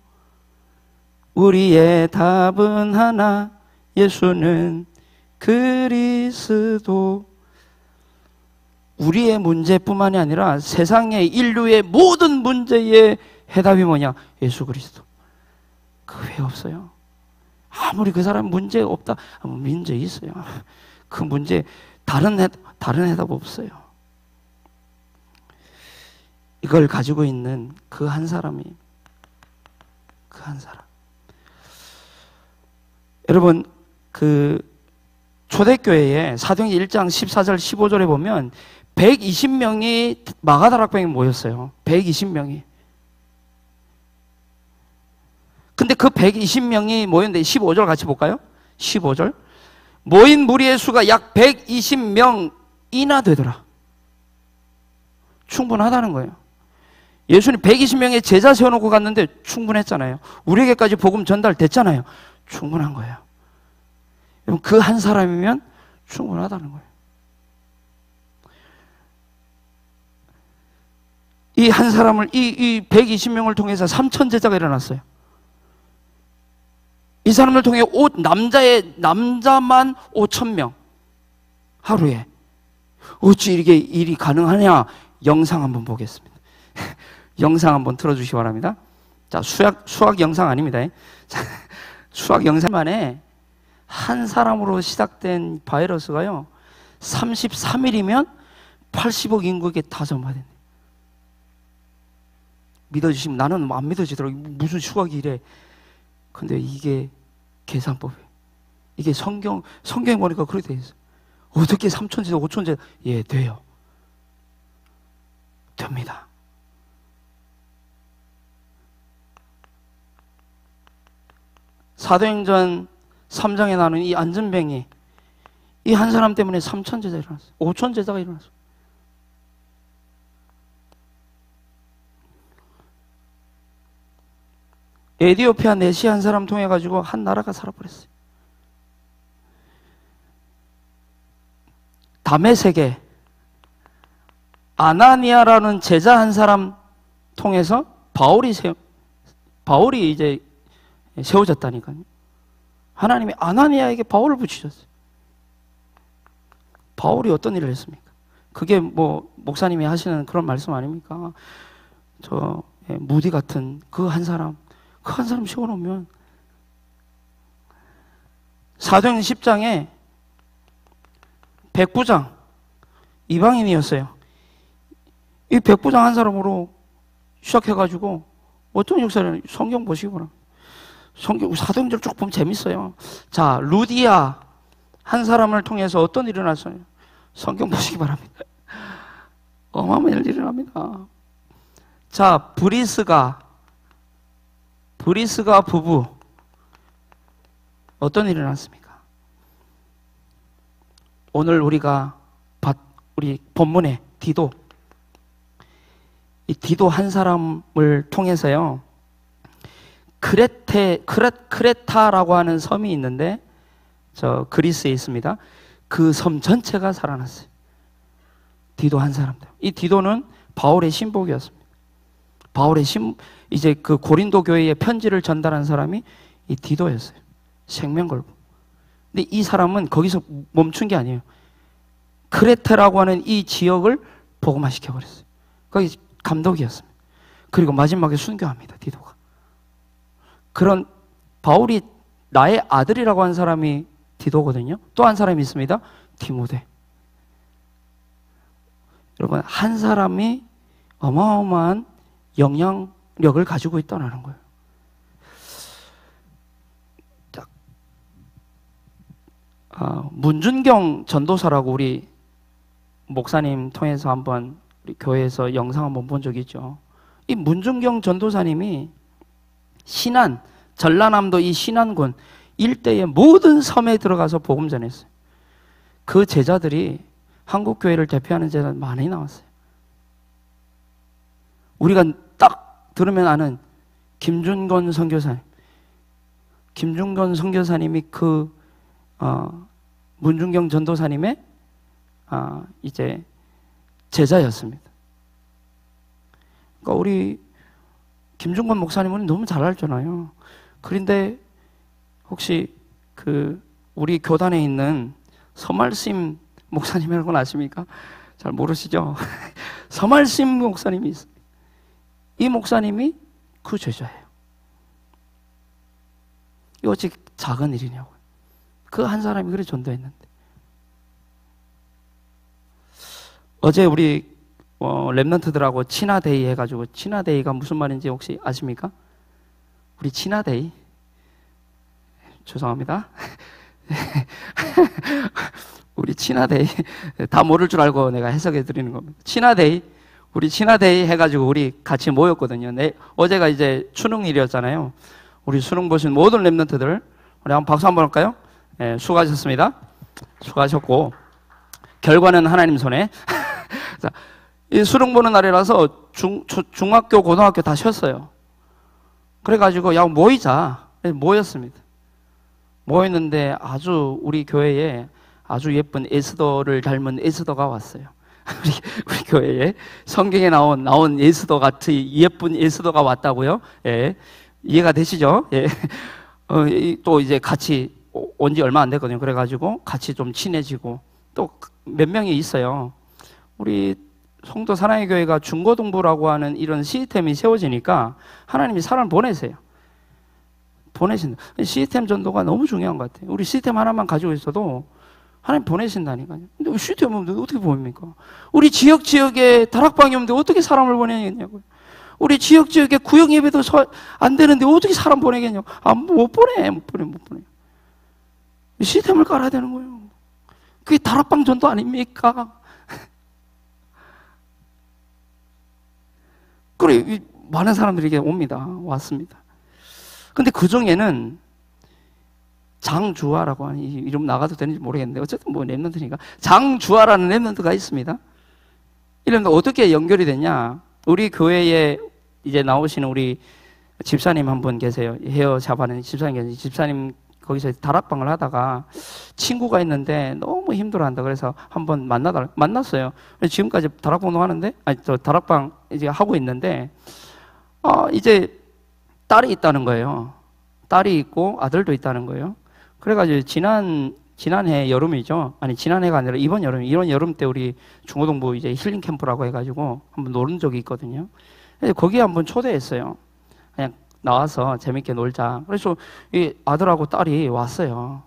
우리의 답은 하나, 예수는 그리스도. 우리의 문제뿐만이 아니라 세상의 인류의 모든 문제의 해답이 뭐냐? 예수 그리스도. 그 외에 없어요. 아무리 그 사람 문제 없다, 문제 있어요. 그 문제 다른 해답 없어요. 이걸 가지고 있는 그 한 사람이, 그 한 사람. 여러분, 그 초대교회에 사도행전 1장 14절 15절에 보면 120명이 마가다락방에 모였어요. 120명이. 근데 그 120명이 모였는데 15절 같이 볼까요? 15절. 모인 무리의 수가 약 120명이나 되더라. 충분하다는 거예요. 예수님 120명의 제자 세워놓고 갔는데 충분했잖아요. 우리에게까지 복음 전달됐잖아요. 충분한 거예요. 그 한 사람이면 충분하다는 거예요. 이 한 사람을, 이 120명을 통해서 3천 제자가 일어났어요. 이 사람을 통해 남자만 5,000명. 하루에. 어찌 이렇게 일이 가능하냐? 영상 한번 보겠습니다. 영상 한번 틀어주시기 바랍니다. 자, 수학 영상 아닙니다. 자, 수학 영상 만에 한 사람으로 시작된 바이러스가요, 33일이면 80억 인구에게 다 전파된대요. 믿어주시면, 나는 안 믿어지더라고요. 무슨 수학이 이래. 근데 이게 계산법이에요. 이게 성경에 보니까 그렇게 돼 있어요. 어떻게 3천제다, 5천제다. 예, 돼요. 됩니다. 사도행전 3장에 나오는 이 안전뱅이, 이 한 사람 때문에 3,000제자 일어났어요. 5,000제자가 일어났어요. 에디오피아 내시 한 사람 통해 가지고 한 나라가 살아버렸어요. 다메섹에 아나니아라는 제자 한 사람 통해서 바울이 이제 세워졌다니까요. 하나님이 아나니아에게 바울을 붙이셨어요. 바울이 어떤 일을 했습니까? 그게 뭐 목사님이 하시는 그런 말씀 아닙니까? 무디 같은 그 한 사람 세워놓으면 사도행전 10장에 백부장 이방인이었어요. 이 백부장 한 사람으로 시작해가지고 어떤 역사를 성경 보시기 바랍니다. 성경 사도행전 쭉 보면 재밌어요. 자, 루디아 한 사람을 통해서 어떤 일이 일어났어요? 성경 보시기 바랍니다. 어마어마한 일이 일어납니다. 자, 브리스가 부부 어떤 일이 일어났습니까? 오늘 우리 본문의 디도, 이 디도 한 사람을 통해서요, 크레타라고 하는 섬이 있는데 저 그리스에 있습니다. 그 섬 전체가 살아났어요. 디도 한 사람들. 이 디도는 바울의 신복이었습니다. 이제 그 고린도 교회에 편지를 전달한 사람이 이 디도였어요. 생명 걸고. 근데 이 사람은 거기서 멈춘 게 아니에요. 크레테라고 하는 이 지역을 복음화시켜 버렸어요. 거기 감독이었습니다. 그리고 마지막에 순교합니다, 디도가. 그런 바울이 나의 아들이라고 한 사람이 디도거든요. 또 한 사람이 있습니다. 디모데. 여러분, 한 사람이 어마어마한 영향력을 가지고 있다는 거예요. 문준경 전도사라고 우리 목사님 통해서 한번 우리 교회에서 영상 한번 본 적이 있죠. 이 문준경 전도사님이 전라남도 이 신안군 일대의 모든 섬에 들어가서 복음 전했어요. 그 제자들이 한국 교회를 대표하는 제자들 많이 나왔어요. 우리가 딱 들으면 아는 김준건 선교사님이 문준경 전도사님의 이제 제자였습니다. 그러니까 우리 김준건 목사님은 너무 잘 알잖아요. 그런데 혹시 우리 교단에 있는 서말심 목사님이라는 건 아십니까? 잘 모르시죠? 서말심 목사님이 있어요. 이 목사님이 그 제자예요. 이 어찌 작은 일이냐고요. 그 한 사람이 그래 전도했는데. 어제 우리 랩런트들하고 친화데이 해가지고, 친화데이가 무슨 말인지 혹시 아십니까? 우리 친화데이, 죄송합니다. 우리 친화데이 다 모를 줄 알고 내가 해석해 드리는 겁니다. 우리 친화데이 해가지고 우리 같이 모였거든요. 어제가 이제 추능일이었잖아요. 우리 수능 보신 모든 랩런트들 우리 한번 박수 한번 할까요? 네, 수고하셨습니다. 수고하셨고, 결과는 하나님 손에. 자, 이 수능 보는 날이라서 중학교, 고등학교 다 쉬었어요. 그래가지고 야 모이자. 모였습니다. 모였는데 아주 우리 교회에 아주 예쁜 에스더를 닮은 에스더가 왔어요. 우리 교회에 성경에 나온 에스더 같이 예쁜 에스더가 왔다고요? 예. 이해가 되시죠? 예. 또 이제 같이 온 지 얼마 안 됐거든요. 그래가지고 같이 좀 친해지고 또 몇 명이 있어요. 우리 송도 사랑의 교회가 중고등부라고 하는 이런 시스템이 세워지니까 하나님이 사람을 보내세요. 보내신다. 시스템 전도가 너무 중요한 것 같아요. 우리 시스템 하나만 가지고 있어도 하나님 보내신다니까요. 근데 시스템 없는데 어떻게 보냅니까? 우리 지역에 다락방이 없는데 어떻게 사람을 보내겠냐고요. 우리 지역에 구역 예배도 안 되는데 어떻게 사람 보내겠냐고. 못 보내. 시스템을 깔아야 되는 거예요. 그게 다락방 전도 아닙니까? 그래, 많은 사람들이 왔습니다. 근데 그 중에는 장주아라고 하는, 이름 나가도 되는지 모르겠는데, 어쨌든 뭐 랩런트니까. 장주아라는 랩런트가 있습니다. 이런데 어떻게 연결이 되냐? 우리 교회에 이제 나오시는 우리 집사님 한 분 계세요. 헤어 잡아는 집사님 계세요. 집사님 거기서 다락방을 하다가 친구가 있는데 너무 힘들어한다. 그래서 한번 만났어요. 지금까지 다락방도 하는데, 다락방 이제 하고 있는데, 이제 딸이 있다는 거예요. 딸이 있고 아들도 있다는 거예요. 그래가지고 지난 지난해 여름이죠. 아니 지난해가 아니라 이번 여름 때 우리 중고등부 이제 힐링 캠프라고 해가지고 한번 노는 적이 있거든요. 그래서 거기에 한번 초대했어요. 그냥 나와서 재밌게 놀자. 그래서 이 아들하고 딸이 왔어요.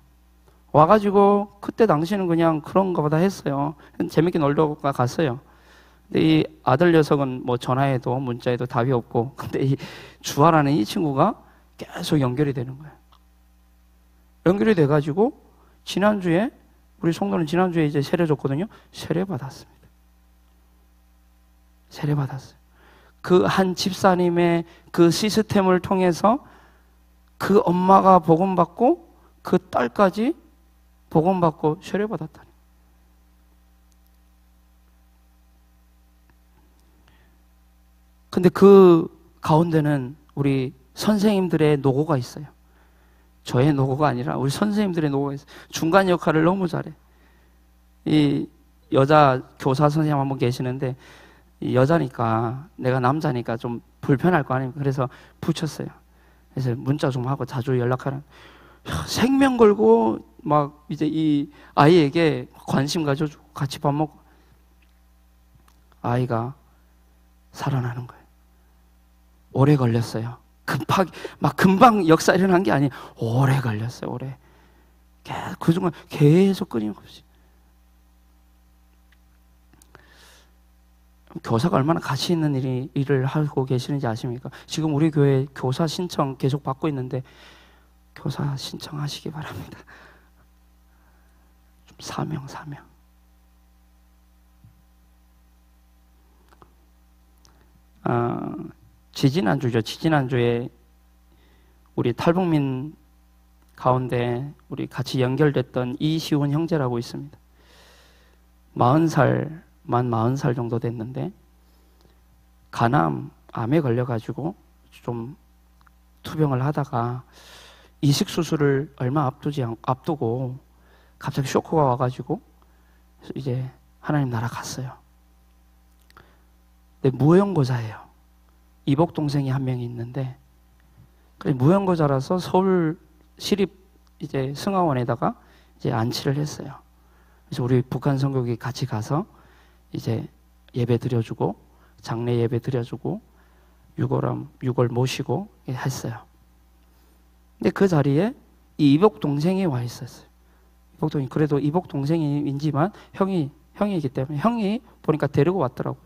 와가지고 그때 당시는 그냥 그런가 보다 했어요. 재밌게 놀려고 갔어요. 근데 이 아들 녀석은 뭐 전화해도 문자해도 답이 없고, 근데 이 주아라는 이 친구가 계속 연결이 되는 거예요. 연결이 돼가지고 지난주에 우리 성도는 지난주에 이제 세례 줬거든요. 세례 받았습니다. 세례 받았어요. 그 한 집사님의 그 시스템을 통해서 그 엄마가 복음받고 그 딸까지 복음받고 세례 받았다니. 근데 그 가운데는 우리 선생님들의 노고가 있어요. 저의 노고가 아니라 우리 선생님들의 노고가 있어요. 중간 역할을 너무 잘해. 이 여자 교사 선생님 한 분 계시는데, 이 여자니까, 내가 남자니까 좀 불편할 거 아닙니까? 그래서 붙였어요. 그래서 문자 좀 하고 자주 연락하라. 생명 걸고 막 이제 이 아이에게 관심 가져주고 같이 밥 먹고, 아이가 살아나는 거예요. 오래 걸렸어요. 금방 역사 일어난 게 아니에요. 오래 걸렸어요. 오래. 그 순간 계속 끊임없이. 교사가 얼마나 가치 있는 일을 하고 계시는지 아십니까? 지금 우리 교회 교사 신청 계속 받고 있는데 교사 신청하시기 바랍니다. 좀 사명. 지지난주에 우리 탈북민 가운데 우리 같이 연결됐던 이시훈 형제라고 있습니다. 40살 정도 됐는데 암에 걸려가지고 좀 투병을 하다가 이식 수술을 얼마 앞두고 갑자기 쇼크가 와가지고 이제 하나님 나라 갔어요. 근데 무용고자예요. 이복 동생이 한 명이 있는데, 그래 무용고자라서 서울 시립 이제 승하원에다가 이제 안치를 했어요. 그래서 우리 북한 선교기 같이 가서 이제 예배 드려주고 장례 예배 드려주고 6월 모시고 했어요. 근데 그 자리에 이 이복 동생이 와 있었어요. 그래도 이복 동생이지만 형이기 때문에 형이 보니까 데리고 왔더라고.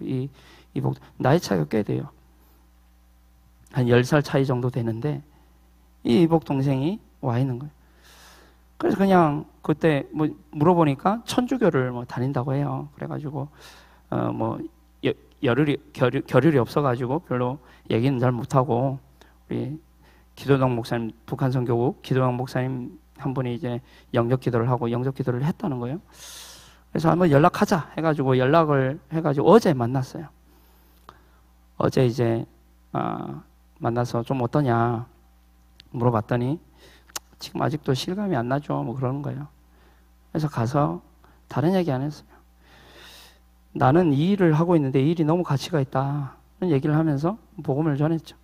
이복 나이 차이가 꽤 돼요. 한 10살 차이 정도 되는데 이 이복 동생이 와 있는 거예요. 그래서 그냥 그때 뭐 물어보니까 천주교를 뭐 다닌다고 해요. 그래가지고 뭐 겨를이 없어가지고 별로 얘기는 잘 못하고, 우리 기도당 목사님, 북한 선교국 기도당 목사님 한 분이 이제 영접 기도를 했다는 거예요. 그래서 한번 연락하자 해가지고 연락을 해가지고 어제 만났어요. 어제 이제 만나서 좀 어떠냐 물어봤더니 지금 아직도 실감이 안 나죠. 뭐 그러는 거예요. 그래서 가서 다른 얘기 안 했어요. 나는 이 일을 하고 있는데 이 일이 너무 가치가 있다. 그런 얘기를 하면서 복음을 전했죠.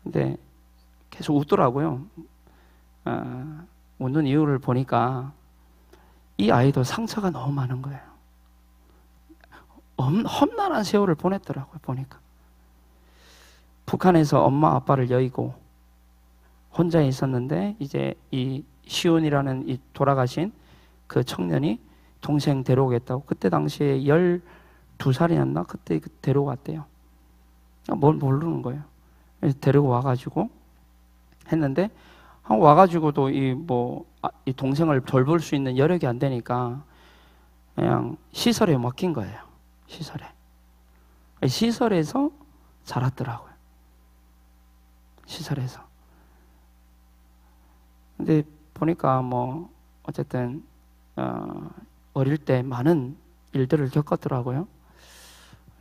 근데 계속 웃더라고요. 웃는 이유를 보니까 이 아이도 상처가 너무 많은 거예요. 험난한 세월을 보냈더라고요. 보니까 북한에서 엄마 아빠를 여의고 혼자 있었는데 이제 이 시온이라는 이 돌아가신 그 청년이 동생 데려오겠다고, 그때 당시에 12살이었나? 그때 데려왔대요. 뭘 모르는 거예요. 그래서 데리고 와가지고 했는데, 와가지고도 이 동생을 돌볼 수 있는 여력이 안 되니까 그냥 시설에 맡긴 거예요. 시설에서 자랐더라고요. 시설에서. 근데 보니까 뭐 어쨌든 어릴 때 많은 일들을 겪었더라고요.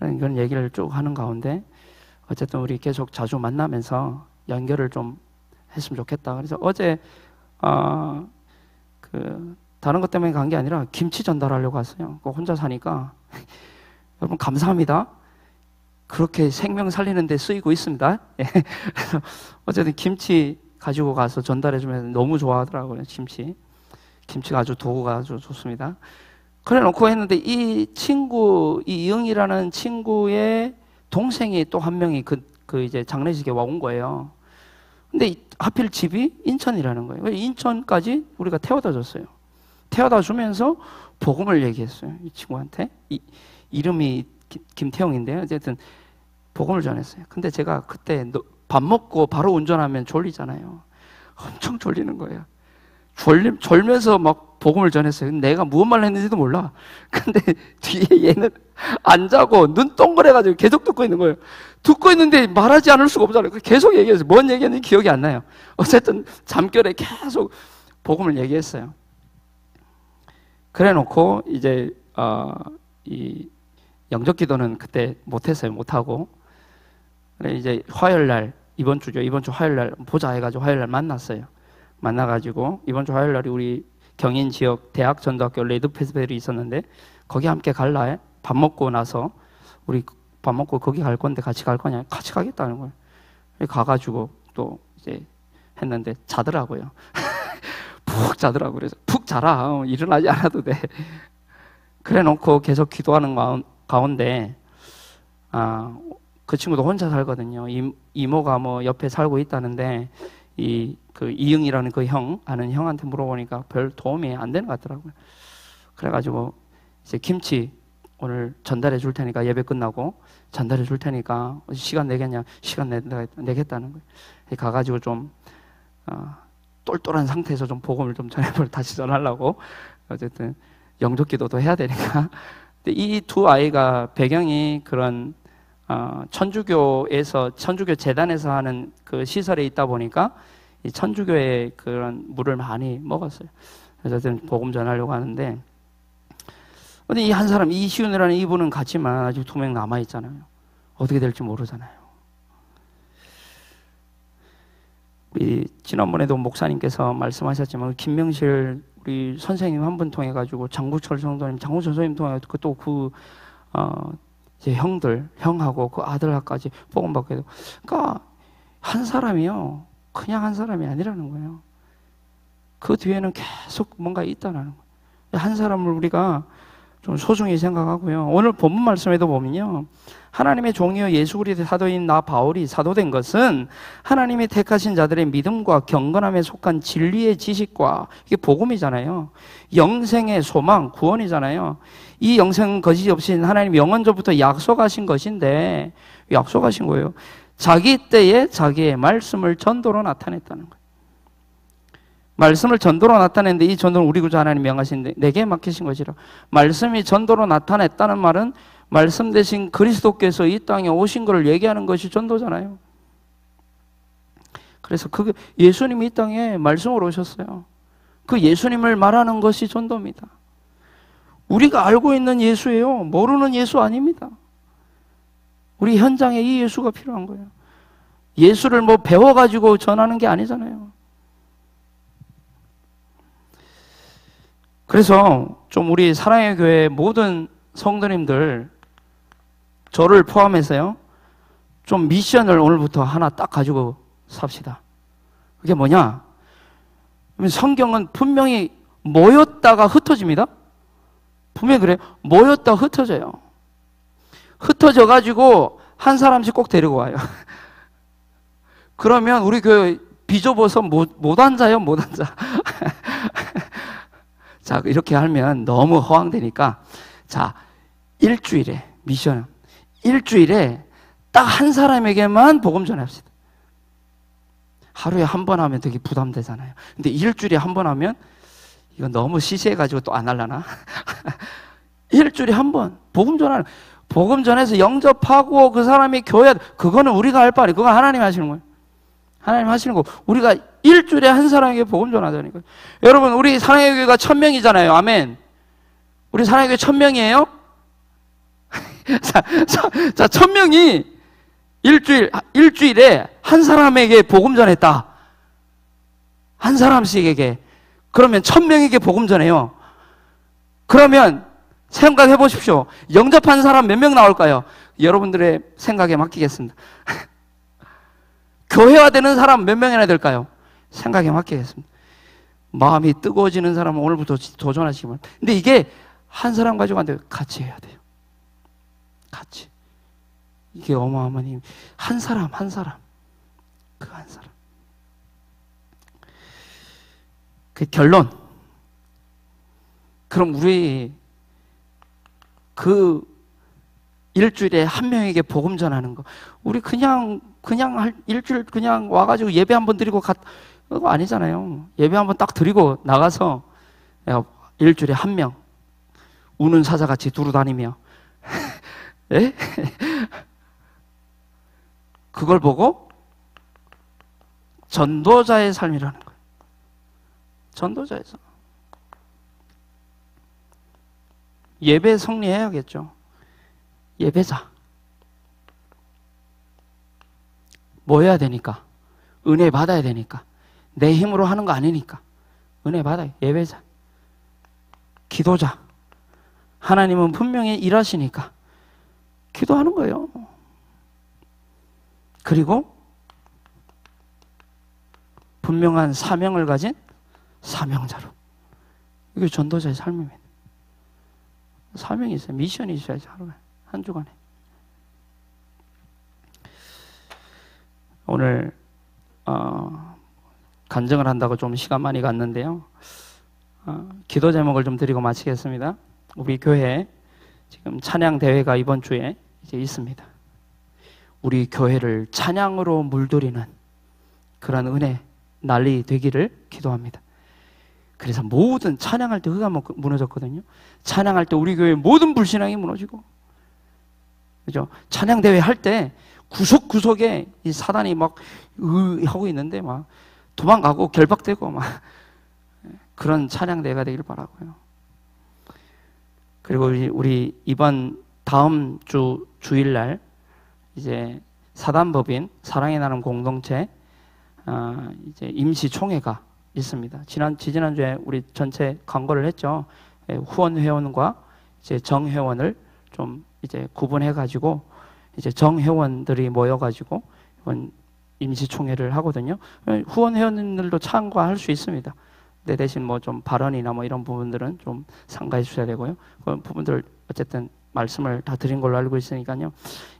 이런 얘기를 쭉 하는 가운데 어쨌든 우리 계속 자주 만나면서 연결을 좀 했으면 좋겠다. 그래서 어제 다른 것 때문에 간 게 아니라 김치 전달하려고 왔어요. 혼자 사니까 여러분 감사합니다. 그렇게 생명 살리는 데 쓰이고 있습니다. 그래서 어쨌든 김치 가지고 가서 전달해주면 너무 좋아하더라고요. 김치. 김치가 아주 도구가 아주 좋습니다. 그래 놓고 했는데 이 친구, 이 이응이라는 친구의 동생이 또 한 명이 그 이제 장례식에 와온 거예요. 근데 하필 집이 인천이라는 거예요. 인천까지 우리가 태워다 줬어요. 태워다 주면서 복음을 얘기했어요. 이 친구한테. 이름이 김태형인데요. 어쨌든 복음을 전했어요. 근데 제가 그때 밥 먹고 바로 운전하면 졸리잖아요. 엄청 졸리는 거예요. 졸면서 막 복음을 전했어요. 내가 무슨 말을 했는지도 몰라. 근데 뒤에 얘는 안 자고 눈 동그래가지고 계속 듣고 있는 거예요. 듣고 있는데 말하지 않을 수가 없잖아요. 계속 얘기했어요. 뭔 얘기했는지 기억이 안 나요. 어쨌든 잠결에 계속 복음을 얘기했어요. 그래 놓고 이제 이 영접 기도는 그때 못했어요. 못하고. 그래 이제 화요일 날, 이번 주 화요일 날 보자 해가지고 화요일 날 만났어요. 만나가지고 이번 주 화요일 날이 우리 경인 지역 대학 전도학교 레드 페스티벌이 있었는데 거기 함께 갈라. 밥 먹고 나서 우리 밥 먹고 거기 갈 건데 같이 갈 거냐? 같이 가겠다는 거예요. 가가지고 또 이제 했는데 자더라고요. 푹 자더라고요. 그래서 푹 자라. 일어나지 않아도 돼. 그래 놓고 계속 기도하는 가운데 그 친구도 혼자 살거든요. 이모가 뭐 옆에 살고 있다는데 그 이응이라는 그 아는 형한테 물어보니까 별 도움이 안 되는 것 같더라고요. 그래가지고 이제 김치 오늘 전달해 줄 테니까 예배 끝나고 전달해 줄 테니까 시간 내겠냐? 시간 내겠다는 거예요. 가가지고 좀 똘똘한 상태에서 좀 복음을 좀 다시 전하려고 어쨌든 영접기도도 해야 되니까. 근데 이 두 아이가 배경이 그런 천주교 재단에서 하는 그 시설에 있다 보니까 이 천주교의 그런 물을 많이 먹었어요. 그래서 어쨌든 복음 전하려고 하는데, 근데 이 한 사람 이시윤이라는 이분은 갔지만 아직 2명 남아 있잖아요. 어떻게 될지 모르잖아요. 우리 지난번에도 목사님께서 말씀하셨지만 김명실 우리 선생님 한 분 통해 가지고 장구철 성도님, 장구철 선생님 통해 가지고 또 이제 형하고 그 아들까지 복음 받게 되고, 그러니까 한 사람이요, 그냥 한 사람이 아니라는 거예요. 그 뒤에는 계속 뭔가 있다는 거예요. 한 사람을 우리가 좀 소중히 생각하고요. 오늘 본문 말씀에도 보면요, 하나님의 종이요 예수 그리스도의 사도인 나 바울이 사도된 것은 하나님이 택하신 자들의 믿음과 경건함에 속한 진리의 지식과, 이게 복음이잖아요. 영생의 소망, 구원이잖아요. 이 영생은 거짓이 없이 하나님 영원전부터 약속하신 것인데, 약속하신 거예요. 자기 때에 자기의 말씀을 전도로 나타냈다는 거예요. 말씀을 전도로 나타냈는데 이 전도는 우리 구주 하나님 명하신데 내게 맡기신 것이라. 말씀이 전도로 나타냈다는 말은 말씀 대신 그리스도께서 이 땅에 오신 것을 얘기하는 것이 전도잖아요. 그래서 예수님이 이 땅에 말씀으로 오셨어요. 그 예수님을 말하는 것이 전도입니다. 우리가 알고 있는 예수예요. 모르는 예수 아닙니다. 우리 현장에 이 예수가 필요한 거예요. 예수를 뭐 배워가지고 전하는 게 아니잖아요. 그래서 좀 우리 사랑의 교회 모든 성도님들, 저를 포함해서요, 좀 미션을 오늘부터 하나 딱 가지고 삽시다. 그게 뭐냐? 성경은 분명히 모였다가 흩어집니다. 분명히 그래요. 모였다가 흩어져요. 흩어져가지고 한 사람씩 꼭 데리고 와요. 그러면 우리 교회 비좁아서 못 앉아요, 못 앉아. 자, 이렇게 하면 너무 허황되니까, 자, 일주일에, 미션은 일주일에 딱 한 사람에게만 복음 전합시다. 하루에 한 번 하면 되게 부담되잖아요. 근데 일주일에 한 번 하면 이거 너무 시시해가지고 또 안 하려나? 일주일에 한 번 복음 전하는, 복음 전해서 영접하고 그 사람이 교회, 그거는 우리가 할 바 아니에요. 그건 하나님 하시는 거예요. 하나님 하시는 거. 우리가 일주일에 한 사람에게 복음 전하자니까요. 여러분, 우리 사랑의 교회가 1000명이잖아요. 아멘. 우리 사랑의 교회 1000명이에요? 자, 1000명이 일주일에 한 사람에게 복음 전했다. 한 사람씩에게. 그러면 1000명에게 복음 전해요. 그러면 생각해 보십시오. 영접한 사람 몇 명 나올까요? 여러분들의 생각에 맡기겠습니다. 교회화되는 사람 몇 명이나 될까요? 생각에 맡기겠습니다. 마음이 뜨거워지는 사람은 오늘부터 도전하시기 바랍니다. 근데 이게 한 사람 가지고 안 돼요. 같이 해야 돼요. 같이. 이게 어마어마한 힘. 한 사람, 한 사람. 그 한 사람. 그 결론. 그럼 우리 그 일주일에 한 명에게 복음 전하는 거. 우리 그냥 일주일 그냥 와가지고 예배 한번 드리고 그거 아니잖아요. 예배 한번 딱 드리고 나가서 일주일에 한 명. 우는 사자같이 두루 다니며. 예? 그걸 보고 전도자의 삶이라는 거예요. 전도자의 삶. 예배 성리해야겠죠. 예배자. 뭐 해야 되니까? 은혜 받아야 되니까. 내 힘으로 하는 거 아니니까. 은혜 받아요. 예배자. 기도자. 하나님은 분명히 일하시니까 기도하는 거예요. 그리고 분명한 사명을 가진 사명자로. 이게 전도자의 삶입니다. 사명이 있어요. 미션이 있어야지. 하루에 한 주간에. 오늘 간증을 한다고 좀 시간 많이 갔는데요. 기도 제목을 좀 드리고 마치겠습니다. 우리 교회 지금 찬양 대회가 이번 주에 이제 있습니다. 우리 교회를 찬양으로 물들이는 그런 은혜 날이 되기를 기도합니다. 그래서 모든 찬양할 때 흑암 무너졌거든요. 찬양할 때 우리 교회 모든 불신앙이 무너지고, 그죠? 찬양 대회 할 때 구석구석에 이 사단이 막 하고 있는데 막 도망가고 결박되고 막 그런 찬양 대회가 되기를 바라고요. 그리고 우리 이번 다음 주 주일날 이제 사단법인 사랑의 나눔 공동체 이제 임시 총회가 있습니다. 지난주에 우리 전체 광고를 했죠. 후원 회원과 이제 정 회원을 좀 이제 구분해 가지고 이제 정 회원들이 모여 가지고 이번 임시 총회를 하거든요. 후원 회원들도 참가할 수 있습니다. 내 대신 뭐 좀 발언이나 뭐 이런 부분들은 좀 상가해 주셔야 되고요. 그런 부분들 어쨌든 말씀을 다 드린 걸로 알고 있으니까요.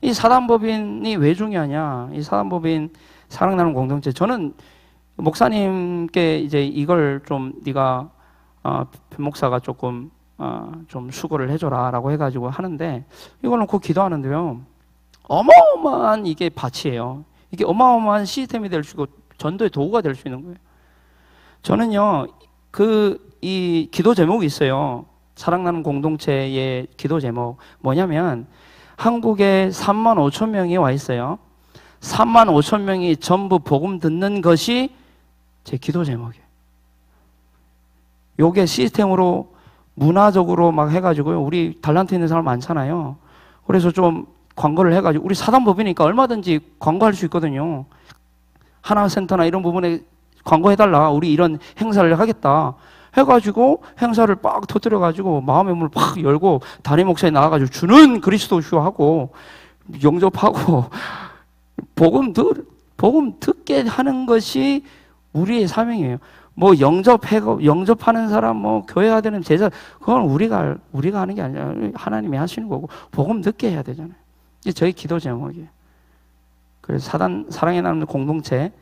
이 사단법인이 왜 중요하냐? 이 사단법인 사랑나눔 공동체. 저는 목사님께 이제 이걸 좀 네가 목사가 조금 좀 수고를 해줘라라고 해가지고 하는데 이걸 놓고 기도하는데요. 어마어마한 이게 밭이에요. 이게 어마어마한 시스템이 될 수 있고 전도의 도구가 될 수 있는 거예요. 저는요, 이 기도 제목이 있어요. 사랑나눔 공동체의 기도 제목. 뭐냐면, 한국에 3만 5천 명이 와 있어요. 3만 5천 명이 전부 복음 듣는 것이 제 기도 제목이에요. 요게 시스템으로 문화적으로 막 해가지고요. 우리 달란트 있는 사람 많잖아요. 그래서 좀 광고를 해가지고, 우리 사단법이니까 얼마든지 광고할 수 있거든요. 하나센터나 이런 부분에 광고해달라. 우리 이런 행사를 하겠다. 해가지고 행사를 빡 터뜨려가지고 마음의 문을 팍 열고 담임 목사에 나와가지고 주는 그리스도 쇼하고 영접하고 복음 듣게 하는 것이 우리의 사명이에요. 뭐 영접하는 사람, 뭐 교회가 되는 제자, 그건 우리가 하는 게 아니라 하나님이 하시는 거고 복음 듣게 해야 되잖아요. 이게 저희 기도 제목이에요. 그래서 사랑의 나눔 공동체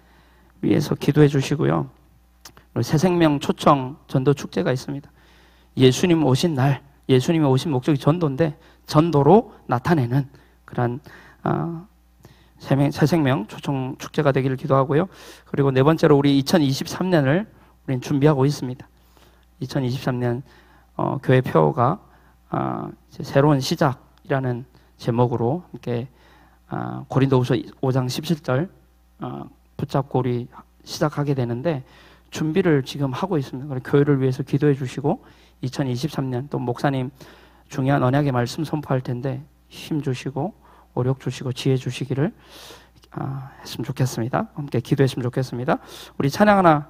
위해서 기도해 주시고요. 새생명 초청 전도 축제가 있습니다. 예수님 오신 날, 예수님이 오신 목적이 전도인데 전도로 나타내는 그런 새생명 초청 축제가 되기를 기도하고요. 그리고 네 번째로 우리 2023년을 우리는 준비하고 있습니다. 2023년 교회 표어가 새로운 시작이라는 제목으로 함께 고린도후서 5장 17절 붙잡고 우리 시작하게 되는데 준비를 지금 하고 있습니다. 그래서 교회를 위해서 기도해 주시고 2023년 또 목사님 중요한 언약의 말씀 선포할 텐데 힘 주시고 오력 주시고 지혜 주시기를 했으면 좋겠습니다. 함께 기도했으면 좋겠습니다. 우리 찬양 하나